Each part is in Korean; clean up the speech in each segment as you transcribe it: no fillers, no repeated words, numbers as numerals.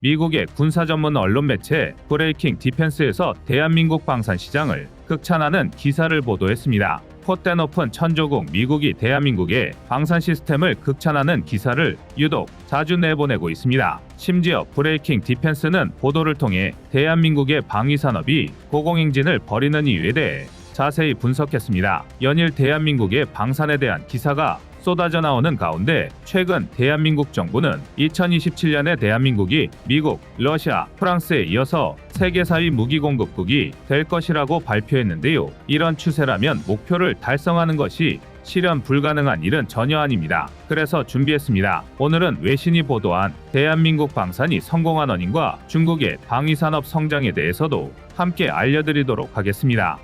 미국의 군사 전문 언론 매체 브레이킹 디펜스에서 대한민국 방산 시장을 극찬하는 기사를 보도했습니다. 콧대 높은 천조국 미국이 대한민국의 방산 시스템을 극찬하는 기사를 유독 자주 내보내고 있습니다. 심지어 브레이킹 디펜스는 보도를 통해 대한민국의 방위 산업이 고공행진을 벌이는 이유에 대해 자세히 분석했습니다. 연일 대한민국의 방산에 대한 기사가 쏟아져 나오는 가운데 최근 대한민국 정부는 2027년에 대한민국이 미국, 러시아, 프랑스에 이어서 세계 4위 무기 공급국이 될 것이라고 발표했는데요. 이런 추세라면 목표를 달성하는 것이 실현 불가능한 일은 전혀 아닙니다. 그래서 준비했습니다. 오늘은 외신이 보도한 대한민국 방산이 성공한 원인과 중국의 방위산업 성장에 대해서도 함께 알려드리도록 하겠습니다.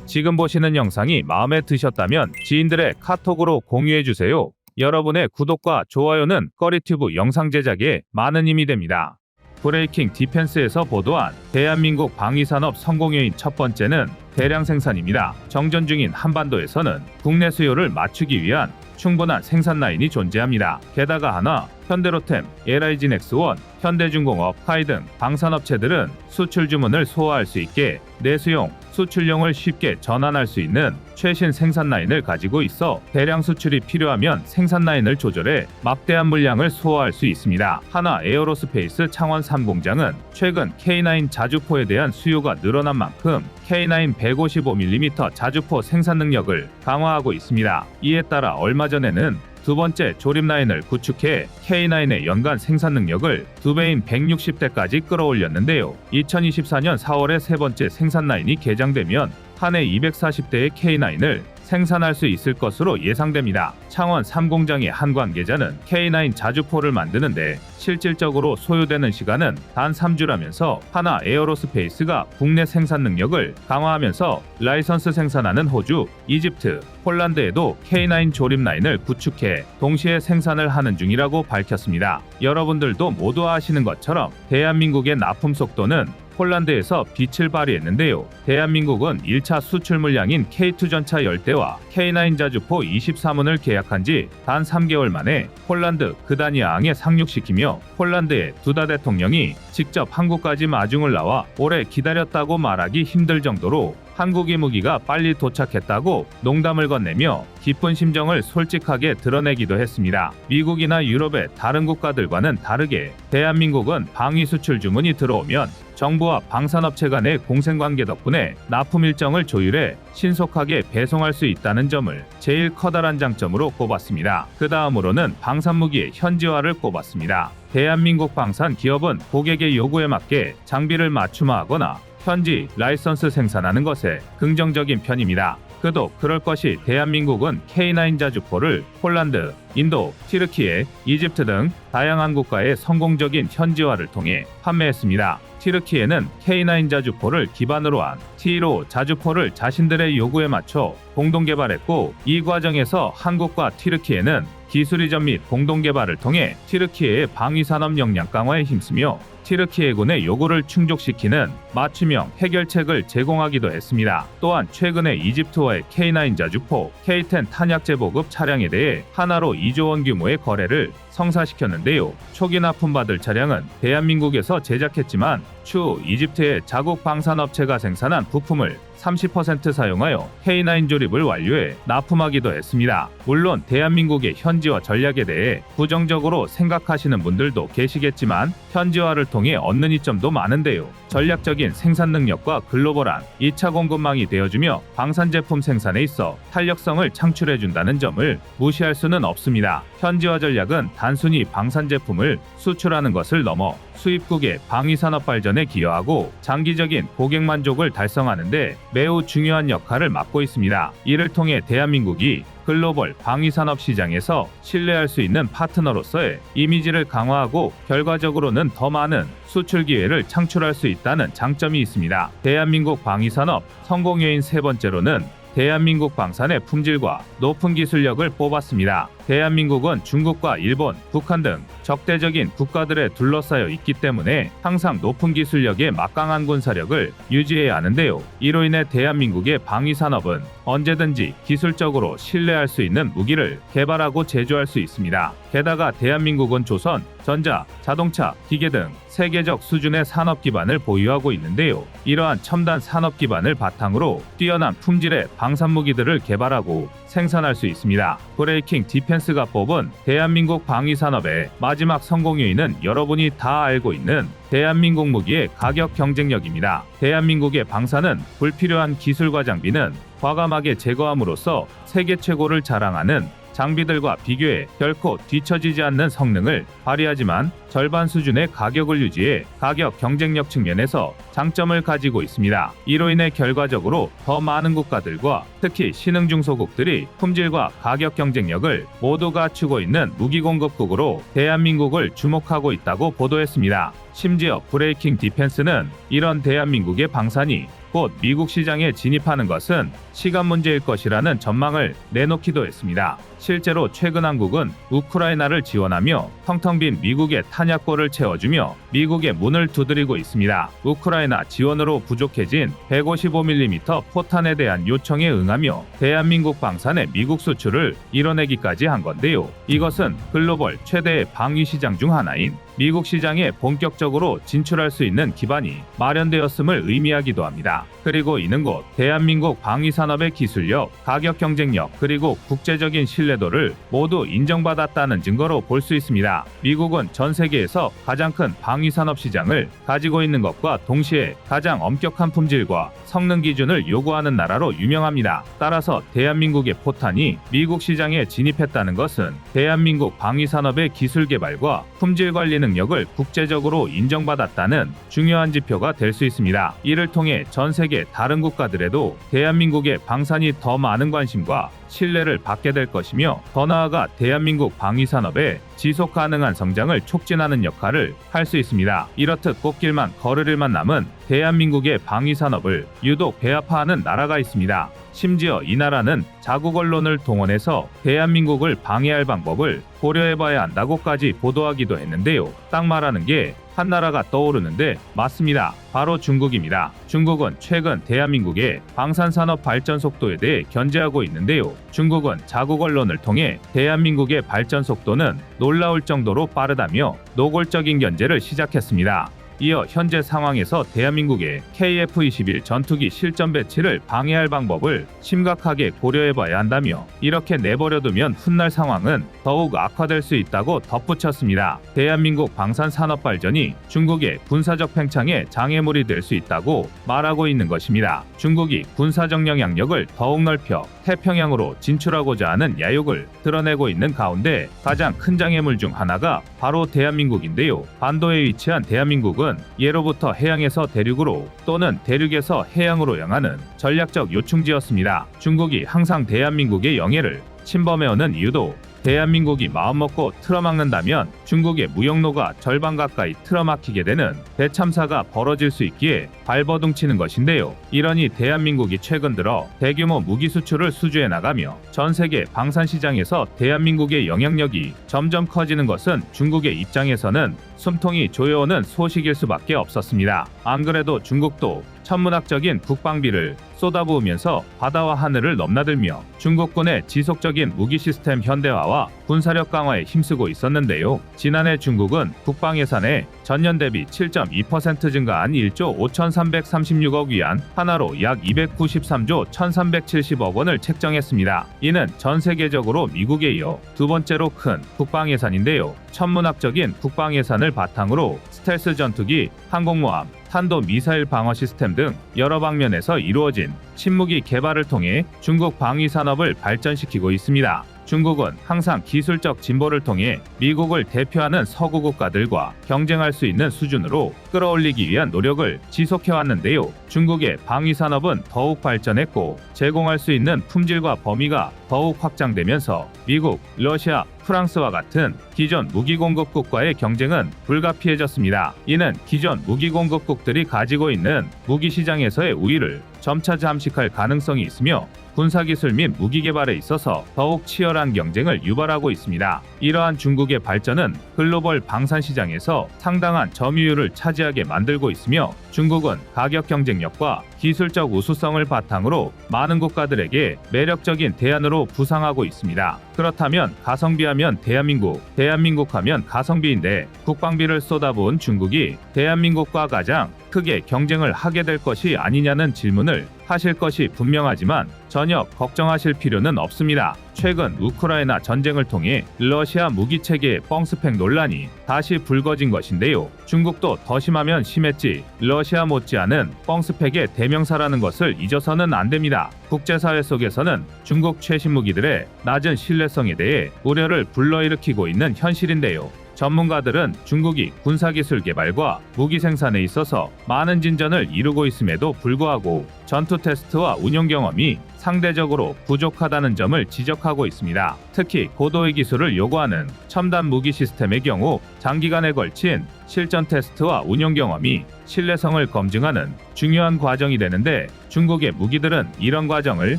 지금 보시는 영상이 마음에 드셨다면 지인들의 카톡으로 공유해주세요. 여러분의 구독과 좋아요는 꺼리튜브 영상 제작에 많은 힘이 됩니다. 브레이킹 디펜스에서 보도한 대한민국 방위산업 성공 요인 첫 번째는 대량 생산입니다. 정전 중인 한반도에서는 국내 수요를 맞추기 위한 충분한 생산 라인이 존재합니다. 게다가 하나, 현대로템, LIG넥스원, 현대중공업, 카이 등 방산업체들은 수출 주문을 소화할 수 있게 내수용, 수출용을 쉽게 전환할 수 있는 최신 생산 라인을 가지고 있어 대량 수출이 필요하면 생산 라인을 조절해 막대한 물량을 소화할 수 있습니다. 하나 에어로스페이스 창원 3공장은 최근 K9 자주포에 대한 수요가 늘어난 만큼 K9 155mm 자주포 생산 능력을 강화하고 있습니다. 이에 따라 얼마 전에는 두 번째 조립 라인을 구축해 K9의 연간 생산 능력을 2배인 160대까지 끌어올렸는데요. 2024년 4월에 세 번째 생산 라인이 개장되면 한 해 240대의 K9을 생산할 수 있을 것으로 예상됩니다. 창원 3공장의 한 관계자는 K9 자주포를 만드는데 실질적으로 소요되는 시간은 단 3주라면서 하나 에어로스페이스가 국내 생산 능력을 강화하면서 라이선스 생산하는 호주, 이집트, 폴란드에도 K9 조립 라인을 구축해 동시에 생산을 하는 중이라고 밝혔습니다. 여러분들도 모두 아시는 것처럼 대한민국의 납품 속도는 폴란드에서 빛을 발휘했는데요. 대한민국은 1차 수출 물량인 K2 전차 10대와 K9 자주포 23문을 계약한 지 단 3개월 만에 폴란드 그다니아항에 상륙시키며 폴란드의 두다 대통령이 직접 한국까지 마중을 나와 오래 기다렸다고 말하기 힘들 정도로 한국의 무기가 빨리 도착했다고 농담을 건네며 기쁜 심정을 솔직하게 드러내기도 했습니다. 미국이나 유럽의 다른 국가들과는 다르게 대한민국은 방위 수출 주문이 들어오면 정부와 방산업체 간의 공생관계 덕분에 납품 일정을 조율해 신속하게 배송할 수 있다는 점을 제일 커다란 장점으로 꼽았습니다. 그 다음으로는 방산무기의 현지화를 꼽았습니다. 대한민국 방산 기업은 고객의 요구에 맞게 장비를 맞춤화하거나 현지 라이선스 생산하는 것에 긍정적인 편입니다. 그도 그럴 것이 대한민국은 K9 자주포를 폴란드, 인도, 튀르키예, 이집트 등 다양한 국가의 성공적인 현지화를 통해 판매했습니다. 튀르키예는 K9 자주포를 기반으로 한 T1호 자주포를 자신들의 요구에 맞춰 공동 개발했고, 이 과정에서 한국과 튀르키예는 기술 이전 및 공동 개발을 통해 튀르키예의 방위 산업 역량 강화에 힘쓰며 튀르키예군의 요구를 충족시키는 맞춤형 해결책을 제공하기도 했습니다. 또한 최근에 이집트와의 K9 자주포, K10 탄약제 보급 차량에 대해 하나로 2조 원 규모의 거래를 성사시켰는데요. 초기 납품받을 차량은 대한민국에서 제작했지만 추후 이집트의 자국 방산업체가 생산한 부품을 30% 사용하여 K9 조립을 완료해 납품하기도 했습니다. 물론 대한민국의 현지화 전략에 대해 부정적으로 생각하시는 분들도 계시겠지만 현지화를 통해 얻는 이점도 많은데요. 전략적인 생산 능력과 글로벌한 2차 공급망이 되어주며 방산 제품 생산에 있어 탄력성을 창출해준다는 점을 무시할 수는 없습니다. 현지화 전략은 단순히 방산 제품을 수출하는 것을 넘어 수입국의 방위산업 발전에 기여하고 장기적인 고객 만족을 달성하는 데 매우 중요한 역할을 맡고 있습니다. 이를 통해 대한민국이 글로벌 방위산업 시장에서 신뢰할 수 있는 파트너로서의 이미지를 강화하고 결과적으로는 더 많은 수출 기회를 창출할 수 있다는 장점이 있습니다. 대한민국 방위산업 성공 요인 세 번째로는 대한민국 방산의 품질과 높은 기술력을 뽑았습니다. 대한민국은 중국과 일본, 북한 등 적대적인 국가들에 둘러싸여 있기 때문에 항상 높은 기술력의 막강한 군사력을 유지해야 하는데요. 이로 인해 대한민국의 방위산업은 언제든지 기술적으로 신뢰할 수 있는 무기를 개발하고 제조할 수 있습니다. 게다가 대한민국은 조선, 전자, 자동차, 기계 등 세계적 수준의 산업 기반을 보유하고 있는데요. 이러한 첨단 산업 기반을 바탕으로 뛰어난 품질의 방산무기들을 개발하고 생산할 수 있습니다. 브레이킹 디펜스가 뽑은 대한민국 방위산업의 마지막 성공 요인은 여러분이 다 알고 있는 대한민국 무기의 가격 경쟁력입니다. 대한민국의 방산은 불필요한 기술과 장비는 과감하게 제거함으로써 세계 최고를 자랑하는 장비들과 비교해 결코 뒤처지지 않는 성능을 발휘하지만 절반 수준의 가격을 유지해 가격 경쟁력 측면에서 장점을 가지고 있습니다. 이로 인해 결과적으로 더 많은 국가들과 특히 신흥 중소국들이 품질과 가격 경쟁력을 모두 갖추고 있는 무기 공급국으로 대한민국을 주목하고 있다고 보도했습니다. 심지어 브레이킹 디펜스는 이런 대한민국의 방산이 곧 미국 시장에 진입하는 것은 시간 문제일 것이라는 전망을 내놓기도 했습니다. 실제로 최근 한국은 우크라이나를 지원하며 텅텅 빈 미국의 탄약고를 채워주며 미국의 문을 두드리고 있습니다. 우크라이나 지원으로 부족해진 155mm 포탄에 대한 요청에 응하며 대한민국 방산의 미국 수출을 이뤄내기까지 한 건데요. 이것은 글로벌 최대의 방위 시장 중 하나인 미국 시장에 본격적으로 진출할 수 있는 기반이 마련되었음을 의미하기도 합니다. 그리고 이는 곧 대한민국 방위산업의 기술력, 가격 경쟁력, 그리고 국제적인 신뢰도를 모두 인정받았다는 증거로 볼 수 있습니다. 미국은 전 세계에서 가장 큰 방위산업 시장을 가지고 있는 것과 동시에 가장 엄격한 품질과 성능 기준을 요구하는 나라로 유명합니다. 따라서 대한민국의 포탄이 미국 시장에 진입했다는 것은 대한민국 방위산업의 기술 개발과 품질 관리 능력을 국제적으로 인정받았다는 중요한 지표가 될 수 있습니다. 이를 통해 전 세계 다른 국가들에도 대한민국의 방산이 더 많은 관심과 신뢰를 받게 될 것이며 더 나아가 대한민국 방위산업의 지속 가능한 성장을 촉진하는 역할을 할 수 있습니다. 이렇듯 꽃길만 걸을 일만 남은 대한민국의 방위산업을 유독 배아파하는 나라가 있습니다. 심지어 이 나라는 자국 언론을 동원해서 대한민국을 방해할 방법을 고려해봐야 한다고까지 보도하기도 했는데요. 딱 말하는 게 한 나라가 떠오르는데 맞습니다. 바로 중국입니다. 중국은 최근 대한민국의 방산산업 발전 속도에 대해 견제하고 있는데요. 중국은 자국 언론을 통해 대한민국의 발전 속도는 놀라울 정도로 빠르다며 노골적인 견제를 시작했습니다. 이어 현재 상황에서 대한민국의 KF-21 전투기 실전 배치를 방해할 방법을 심각하게 고려해봐야 한다며 이렇게 내버려두면 훗날 상황은 더욱 악화될 수 있다고 덧붙였습니다. 대한민국 방산산업 발전이 중국의 군사적 팽창에 장애물이 될 수 있다고 말하고 있는 것입니다. 중국이 군사적 영향력을 더욱 넓혀 태평양으로 진출하고자 하는 야욕을 드러내고 있는 가운데 가장 큰 장애물 중 하나가 바로 대한민국인데요. 반도에 위치한 대한민국은 예로부터 해양에서 대륙으로 또는 대륙에서 해양으로 향하는 전략적 요충지였습니다. 중국이 항상 대한민국의 영해를 침범해오는 이유도 대한민국이 마음먹고 틀어막는다면 중국의 무역로가 절반 가까이 틀어막히게 되는 대참사가 벌어질 수 있기에 발버둥치는 것인데요. 이러니 대한민국이 최근 들어 대규모 무기 수출을 수주해 나가며 전 세계 방산 시장에서 대한민국의 영향력이 점점 커지는 것은 중국의 입장에서는 숨통이 조여오는 소식일 수밖에 없었습니다. 안 그래도 중국도 천문학적인 국방비를 쏟아부으면서 바다와 하늘을 넘나들며 중국군의 지속적인 무기 시스템 현대화와 군사력 강화에 힘쓰고 있었는데요. 지난해 중국은 국방 예산에 전년 대비 7.2% 증가한 1조 5,336억 위안, 하나로 약 293조 1,370억 원을 책정했습니다. 이는 전 세계적으로 미국에 이어 두 번째로 큰 국방 예산인데요. 천문학적인 국방 예산을 바탕으로 스텔스 전투기, 항공모함, 탄도 미사일 방어 시스템 등 여러 방면에서 이루어진 신무기 개발을 통해 중국 방위 산업을 발전시키고 있습니다. 중국은 항상 기술적 진보를 통해 미국을 대표하는 서구 국가들과 경쟁할 수 있는 수준으로 끌어올리기 위한 노력을 지속해왔는데요. 중국의 방위 산업은 더욱 발전했고 제공할 수 있는 품질과 범위가 더욱 확장되면서 미국, 러시아, 프랑스와 같은 기존 무기 공급국과의 경쟁은 불가피해졌습니다. 이는 기존 무기 공급국들이 가지고 있는 무기 시장에서의 우위를 점차 잠식할 가능성이 있으며 군사기술 및 무기 개발에 있어서 더욱 치열한 경쟁을 유발하고 있습니다. 이러한 중국의 발전은 글로벌 방산 시장에서 상당한 점유율을 차지하게 만들고 있으며 중국은 가격 경쟁력과 기술적 우수성을 바탕으로 많은 국가들에게 매력적인 대안으로 부상하고 있습니다. 그렇다면 가성비하면 대한민국 하면 가성비인데 국방비를 쏟아부은 중국이 대한민국과 가장 크게 경쟁을 하게 될 것이 아니냐는 질문을 하실 것이 분명하지만 전혀 걱정하실 필요는 없습니다. 최근 우크라이나 전쟁을 통해 러시아 무기체계의 뻥스펙 논란이 다시 불거진 것인데요. 중국도 더 심하면 심했지 러시아 못지않은 뻥스펙의 대명사라는 것을 잊어서는 안 됩니다. 국제사회 속에서는 중국 최신 무기들의 낮은 신뢰성에 대해 우려를 불러일으키고 있는 현실인데요. 전문가들은 중국이 군사기술 개발과 무기 생산에 있어서 많은 진전을 이루고 있음에도 불구하고 전투 테스트와 운용 경험이 상대적으로 부족하다는 점을 지적하고 있습니다. 특히 고도의 기술을 요구하는 첨단 무기 시스템의 경우 장기간에 걸친 실전 테스트와 운용 경험이 신뢰성을 검증하는 중요한 과정이 되는데 중국의 무기들은 이런 과정을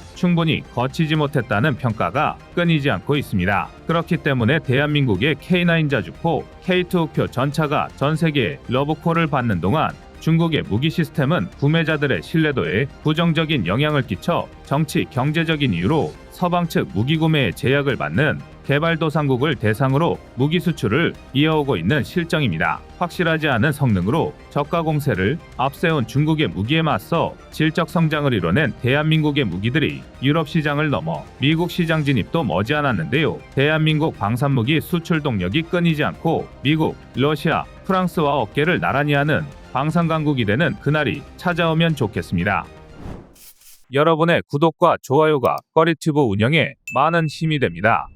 충분히 거치지 못했다는 평가가 끊이지 않고 있습니다. 그렇기 때문에 대한민국의 K9 자주포, K2 흑표 전차가 전 세계에 러브콜을 받는 동안 중국의 무기 시스템은 구매자들의 신뢰도에 부정적인 영향을 끼쳐 정치, 경제적인 이유로 서방 측 무기 구매에 제약을 받는 개발도상국을 대상으로 무기 수출을 이어오고 있는 실정입니다. 확실하지 않은 성능으로 저가 공세를 앞세운 중국의 무기에 맞서 질적 성장을 이뤄낸 대한민국의 무기들이 유럽 시장을 넘어 미국 시장 진입도 머지않았는데요. 대한민국 방산무기 수출 동력이 끊이지 않고 미국, 러시아, 프랑스와 어깨를 나란히 하는 방산강국이 되는 그날이 찾아오면 좋겠습니다. 여러분의 구독과 좋아요가 꺼리튜브 운영에 많은 힘이 됩니다.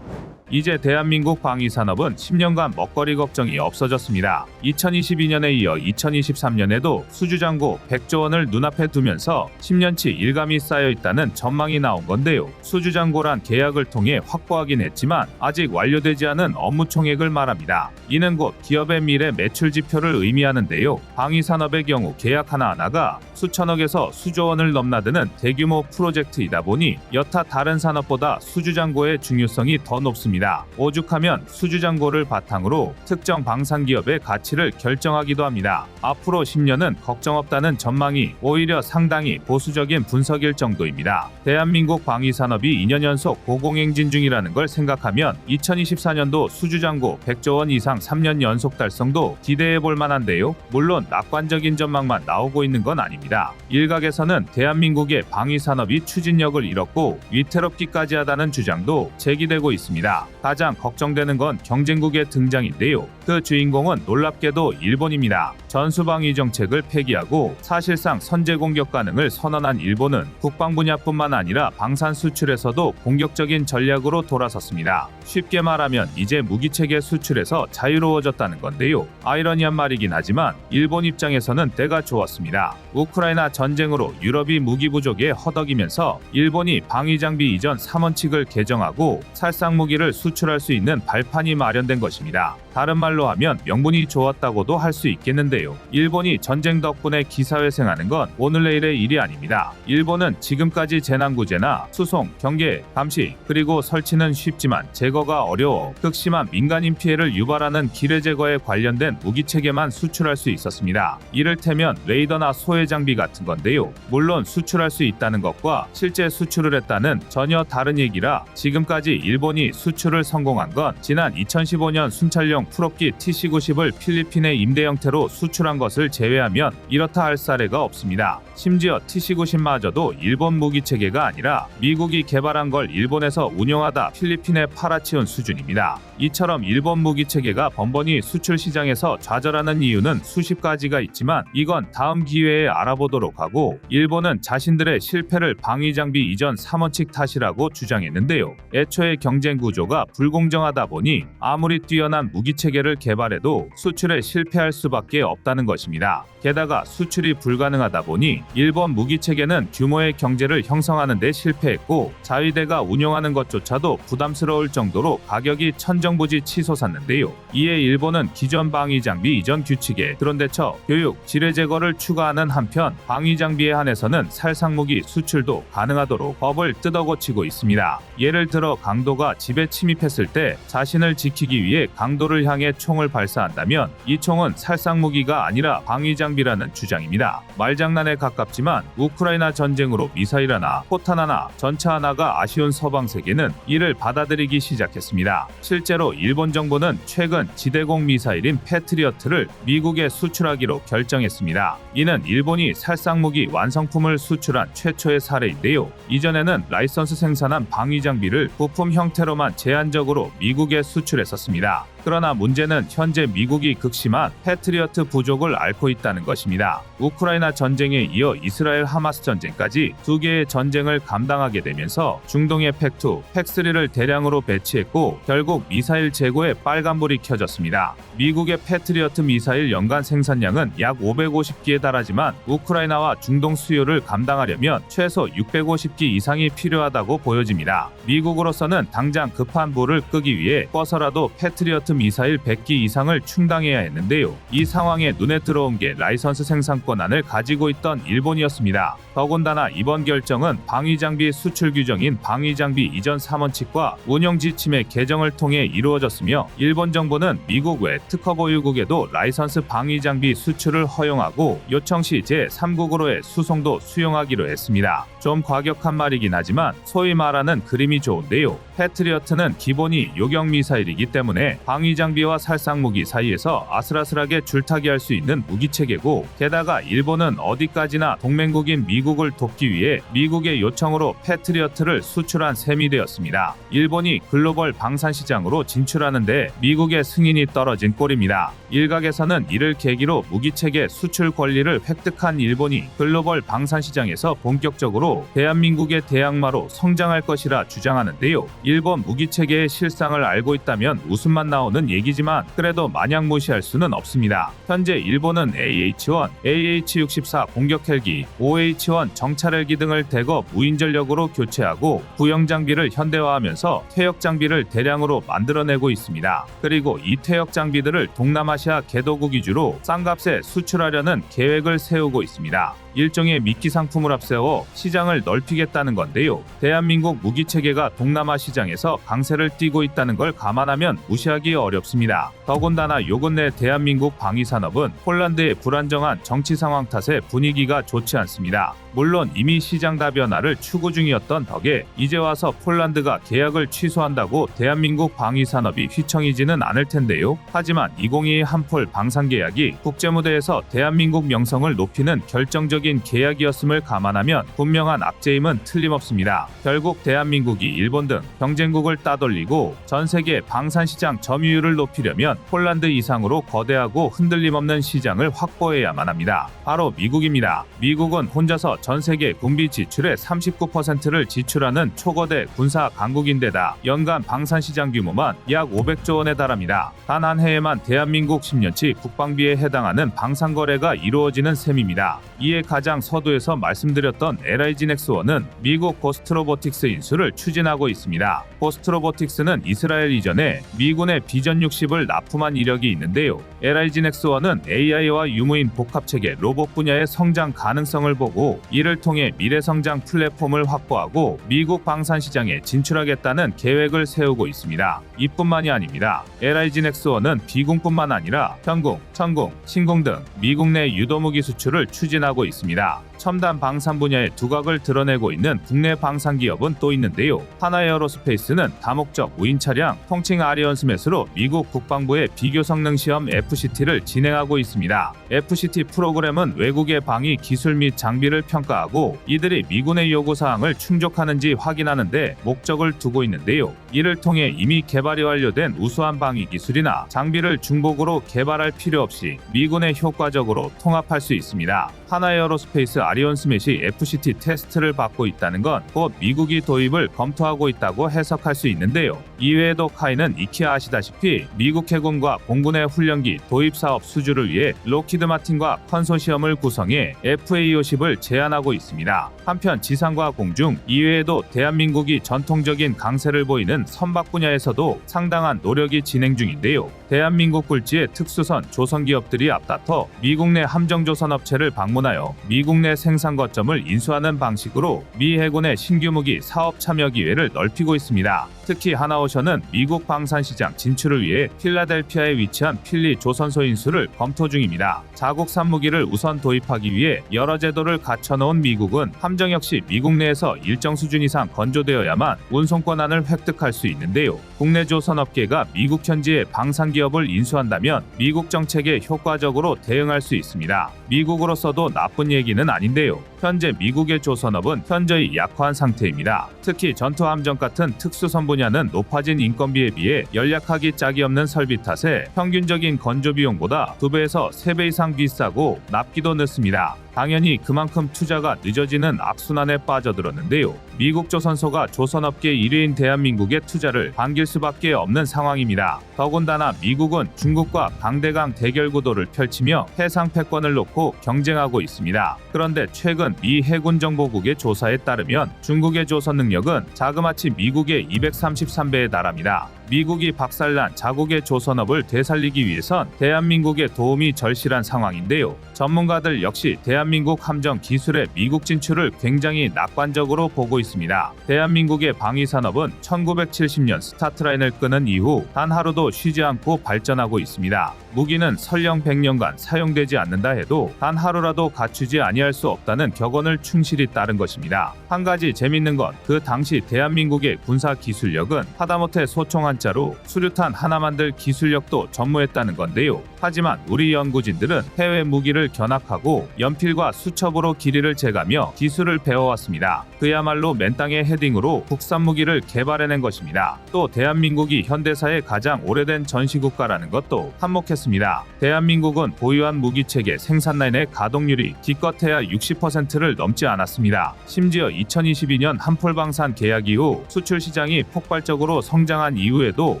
이제 대한민국 방위산업은 10년간 먹거리 걱정이 없어졌습니다. 2022년에 이어 2023년에도 수주잔고 100조 원을 눈앞에 두면서 10년치 일감이 쌓여있다는 전망이 나온 건데요. 수주잔고란 계약을 통해 확보하긴 했지만 아직 완료되지 않은 업무 총액을 말합니다. 이는 곧 기업의 미래 매출 지표를 의미하는데요. 방위산업의 경우 계약 하나하나가 수천억에서 수조 원을 넘나드는 대규모 프로젝트이다 보니 여타 다른 산업보다 수주잔고의 중요성이 더 높습니다. 오죽하면 수주잔고를 바탕으로 특정 방산기업의 가치를 결정하기도 합니다. 앞으로 10년은 걱정 없다는 전망이 오히려 상당히 보수적인 분석일 정도입니다. 대한민국 방위산업이 2년 연속 고공행진 중이라는 걸 생각하면 2024년도 수주잔고 100조 원 이상 3년 연속 달성도 기대해 볼 만한데요. 물론 낙관적인 전망만 나오고 있는 건 아닙니다. 일각에서는 대한민국의 방위산업이 추진력을 잃었고 위태롭기까지 하다는 주장도 제기되고 있습니다. 가장 걱정되는 건 경쟁국의 등장인데요. 그 주인공은 놀랍게도 일본입니다. 전수방위 정책을 폐기하고 사실상 선제 공격 가능을 선언한 일본은 국방 분야뿐만 아니라 방산 수출에서도 공격적인 전략으로 돌아섰습니다. 쉽게 말하면 이제 무기체계 수출에서 자유로워졌다는 건데요. 아이러니한 말이긴 하지만 일본 입장에서는 때가 좋았습니다. 우크라이나 전쟁으로 유럽이 무기 부족에 허덕이면서 일본이 방위장비 이전 3원칙을 개정하고 살상 무기를 수출할 수 있는 발판이 마련된 것입니다. 다른 말로 하면 명분이 좋았다고도 할 수 있겠는데요. 일본이 전쟁 덕분에 기사회생하는 건 오늘 내일의 일이 아닙니다. 일본은 지금까지 재난구제나 수송, 경계, 감시, 그리고 설치는 쉽지만 제거가 어려워 극심한 민간인 피해를 유발하는 기뢰 제거에 관련된 무기체계만 수출할 수 있었습니다. 이를테면 레이더나 소해 장비 같은 건데요. 물론 수출할 수 있다는 것과 실제 수출을 했다는 전혀 다른 얘기라 지금까지 일본이 수출을 성공한 건 지난 2015년 순찰용 풀업기 TC-90을 필리핀에 임대 형태로 수출한 것을 제외하면 이렇다 할 사례가 없습니다. 심지어 TC-90마저도 일본 무기체계가 아니라 미국이 개발한 걸 일본에서 운용하다 필리핀에 팔아치운 수준입니다. 이처럼 일본 무기체계가 번번이 수출 시장에서 좌절하는 이유는 수십 가지가 있지만 이건 다음 기회에 알아보도록 하고 일본은 자신들의 실패를 방위장비 이전 3원칙 탓이라고 주장했는데요. 애초에 경쟁 구조가 불공정하다 보니 아무리 뛰어난 무기체계를 개발해도 수출에 실패할 수밖에 없다는 것입니다. 게다가 수출이 불가능하다 보니 일본 무기체계는 규모의 경제를 형성하는 데 실패했고 자위대가 운용하는 것조차도 부담스러울 정도로 가격이 천정부지 치솟았는데요. 이에 일본은 기존 방위장비 이전 규칙에 드론대처, 교육, 지뢰 제거를 추가하는 한편 방위장비에 한해서는 살상무기 수출도 가능하도록 법을 뜯어고치고 있습니다. 예를 들어 강도가 집에 침입했을 때 자신을 지키기 위해 강도를 미국을 향해 총을 발사한다면 이 총은 살상무기가 아니라 방위장비라는 주장입니다. 말장난에 가깝지만 우크라이나 전쟁으로 미사일 하나, 포탄 하나, 전차 하나가 아쉬운 서방 세계는 이를 받아들이기 시작했습니다. 실제로 일본 정부는 최근 지대공 미사일인 패트리어트를 미국에 수출하기로 결정했습니다. 이는 일본이 살상무기 완성품을 수출한 최초의 사례인데요. 이전에는 라이선스 생산한 방위장비를 부품 형태로만 제한적으로 미국에 수출했었습니다. 그러나 문제는 현재 미국이 극심한 패트리어트 부족을 앓고 있다는 것입니다. 우크라이나 전쟁에 이어 이스라엘 하마스 전쟁까지 두 개의 전쟁을 감당하게 되면서 중동의 팩2, 팩3를 대량으로 배치했고 결국 미사일 재고에 빨간불이 켜졌습니다. 미국의 패트리어트 미사일 연간 생산량은 약 550기에 달하지만 우크라이나와 중동 수요를 감당하려면 최소 650기 이상이 필요하다고 보여집니다. 미국으로서는 당장 급한 불을 끄기 위해 꺼서라도 패트리어트 미사일 100기 이상을 충당해야 했는데요. 이 상황에 눈에 들어온 게 라이선스 생산권안을 가지고 있던 일본이었습니다. 더군다나 이번 결정은 방위장비 수출 규정인 방위장비 이전 3원칙과 운영 지침의 개정을 통해 이루어졌으며 일본 정부는 미국 외 특허 보유국에도 라이선스 방위장비 수출을 허용하고 요청 시 제3국으로의 수송도 수용하기로 했습니다. 좀 과격한 말이긴 하지만 소위 말하는 그림이 좋은데요. 패트리어트는 기본이 요격 미사일이기 때문에 방위장비와 살상무기 사이에서 아슬아슬하게 줄타기할 수 있는 무기체계고 게다가 일본은 어디까지나 동맹국인 미국을 돕기 위해 미국의 요청으로 패트리어트를 수출한 셈이 되었습니다. 일본이 글로벌 방산시장으로 진출하는데 미국의 승인이 떨어진 꼴입니다. 일각에서는 이를 계기로 무기체계 수출 권리를 획득한 일본이 글로벌 방산시장에서 본격적으로 대한민국의 대항마로 성장할 것이라 주장하는데요. 일본 무기체계의 실상을 알고 있다면 웃음만 나오는 얘기지만 그래도 마냥 무시할 수는 없습니다. 현재 일본은 AH-1, AH-64 공격 헬기, OH-1 정찰 헬기 등을 대거 무인전력으로 교체하고 구형 장비를 현대화하면서 퇴역 장비를 대량으로 만들어내고 있습니다. 그리고 이 퇴역 장비들을 동남아시아 개도국 위주로 싼값에 수출하려는 계획을 세우고 있습니다. 일종의 미끼 상품을 앞세워 시장을 넓히겠다는 건데요. 대한민국 무기체계가 동남아 시장에서 강세를 띠고 있다는 걸 감안하면 무시하기 어렵습니다. 더군다나 요 근래 대한민국 방위산업은 폴란드의 불안정한 정치 상황 탓에 분위기가 좋지 않습니다. 물론 이미 시장 다변화를 추구 중이었던 덕에 이제 와서 폴란드가 계약을 취소한다고 대한민국 방위산업이 휘청이지는 않을 텐데요. 하지만 2022 한폴 방산 계약이 국제무대에서 대한민국 명성을 높이는 결정적인 계약이었음을 감안하면 분명한 악재임은 틀림없습니다. 결국 대한민국이 일본 등 경쟁국을 따돌리고 전 세계 방산시장 점유율을 높이려면 폴란드 이상으로 거대하고 흔들림 없는 시장을 확보해야만 합니다. 바로 미국입니다. 미국은 혼자서 전 세계 군비 지출의 39%를 지출하는 초거대 군사 강국인데다 연간 방산시장 규모만 약 500조 원에 달합니다. 단 한 해에만 대한민국 10년치 국방비에 해당하는 방산 거래가 이루어지는 셈입니다. 이에 가장 서두에서 말씀드렸던 LIG넥스1은 미국 고스트로보틱스 인수를 추진하고 있습니다. 고스트로보틱스는 이스라엘 이전에 미군의 비전 60을 납품한 이력이 있는데요. LIG넥스1은 AI와 유무인 복합체계 로봇 분야의 성장 가능성을 보고 이를 통해 미래성장 플랫폼을 확보하고 미국 방산시장에 진출하겠다는 계획을 세우고 있습니다. 이뿐만이 아닙니다. LIG넥스1은 비공뿐만 아니라 현공, 천공, 신공 등 미국 내 유도무기 수출을 추진하고 있습니다. 첨단 방산 분야의 두각을 드러내고 있는 국내 방산 기업은 또 있는데요. 하나에어로스페이스는 다목적 무인 차량 통칭 아리언스맷으로 미국 국방부의 비교 성능 시험 FCT를 진행하고 있습니다. FCT 프로그램은 외국의 방위 기술 및 장비를 평가하고 이들이 미군의 요구 사항을 충족하는지 확인하는 데 목적을 두고 있는데요. 이를 통해 이미 개발이 완료된 우수한 방위 기술이나 장비를 중복으로 개발할 필요 없이 미군에 효과적으로 통합할 수 있습니다. 하나에어로스페이스 아리온스맷이 FCT 테스트를 받고 있다는 건 곧 미국이 도입을 검토하고 있다고 해석할 수 있는데요. 이외에도 카이는 익히 아시다시피 미국 해군과 공군의 훈련기 도입 사업 수주를 위해 록히드 마틴과 컨소시엄을 구성해 FA50을 제안하고 있습니다. 한편 지상과 공중 이외에도 대한민국이 전통적인 강세를 보이는 선박 분야에서도 상당한 노력이 진행 중인데요. 대한민국 굴지의 특수선 조선기업들이 앞다퉈 미국 내 함정조선 업체를 방문하여 미국 내 생산 거점을 인수하는 방식으로 미 해군의 신규 무기 사업 참여 기회를 넓히고 있습니다. 특히 하나오션은 미국 방산시장 진출을 위해 필라델피아에 위치한 필리 조선소 인수를 검토 중입니다. 자국산 무기를 우선 도입하기 위해 여러 제도를 갖춰놓은 미국은 함정 역시 미국 내에서 일정 수준 이상 건조되어야만 운송 권한을 획득할 수 있는데요. 국내 조선업계가 미국 현지의 방산기업을 인수한다면 미국 정책에 효과적으로 대응할 수 있습니다. 미국으로서도 나쁜 얘기는 아닌데요. 현재 미국의 조선업은 현저히 약화한 상태입니다. 특히 전투함정 같은 특수선 분야는 높아진 인건비에 비해 연약하기 짝이 없는 설비 탓에 평균적인 건조 비용보다 2배에서 3배 이상 비싸고 납기도 늦습니다. 당연히 그만큼 투자가 늦어지는 악순환에 빠져들었는데요. 미국 조선소가 조선업계 1위인 대한민국의 투자를 반길 수밖에 없는 상황입니다. 더군다나 미국은 중국과 강대강 대결 구도를 펼치며 해상 패권을 놓고 경쟁하고 있습니다. 그런데 최근 미 해군정보국의 조사에 따르면 중국의 조선 능력은 자그마치 미국의 233배에 달합니다. 미국이 박살난 자국의 조선업을 되살리기 위해선 대한민국의 도움이 절실한 상황인데요. 전문가들 역시 대한민국 함정 기술의 미국 진출을 굉장히 낙관적으로 보고 있습니다. 대한민국의 방위산업은 1970년 스타트라인을 끄는 이후 단 하루도 쉬지 않고 발전하고 있습니다. 무기는 설령 100년간 사용되지 않는다 해도 단 하루라도 갖추지 아니할 수 없다는 격언을 충실히 따른 것입니다. 한 가지 재밌는 건 그 당시 대한민국의 군사 기술력은 하다못해 소총 한자로 수류탄 하나 만들 기술력도 전무했다는 건데요. 하지만 우리 연구진들은 해외 무기를 견학하고 연필과 수첩으로 길이를 재가며 기술을 배워왔습니다. 그야말로 맨땅의 헤딩으로 국산 무기를 개발해낸 것입니다. 또 대한민국이 현대사의 가장 오래된 전시국가라는 것도 한몫했습니다. 대한민국은 보유한 무기체계 생산 라인의 가동률이 기껏해야 60%를 넘지 않았습니다. 심지어 2022년 한풀방산 계약 이후 수출 시장이 폭발적으로 성장한 이후에도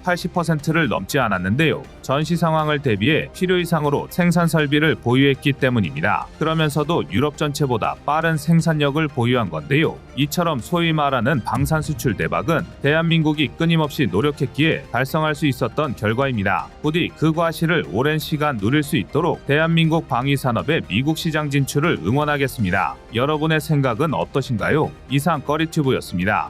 80%를 넘지 않았는데요. 전시 상황을 대비해 필요 이상으로 생산 설비를 보유했기 때문입니다. 그러면서도 유럽 전체보다 빠른 생산력을 보유한 건데요. 이처럼 소위 말하는 방산 수출 대박은 대한민국이 끊임없이 노력했기에 달성할 수 있었던 결과입니다. 부디 그 과실을 오랜 시간 누릴 수 있도록 대한민국 방위산업의 미국 시장 진출을 응원하겠습니다. 여러분의 생각은 어떠신가요? 이상 꺼리튜브였습니다.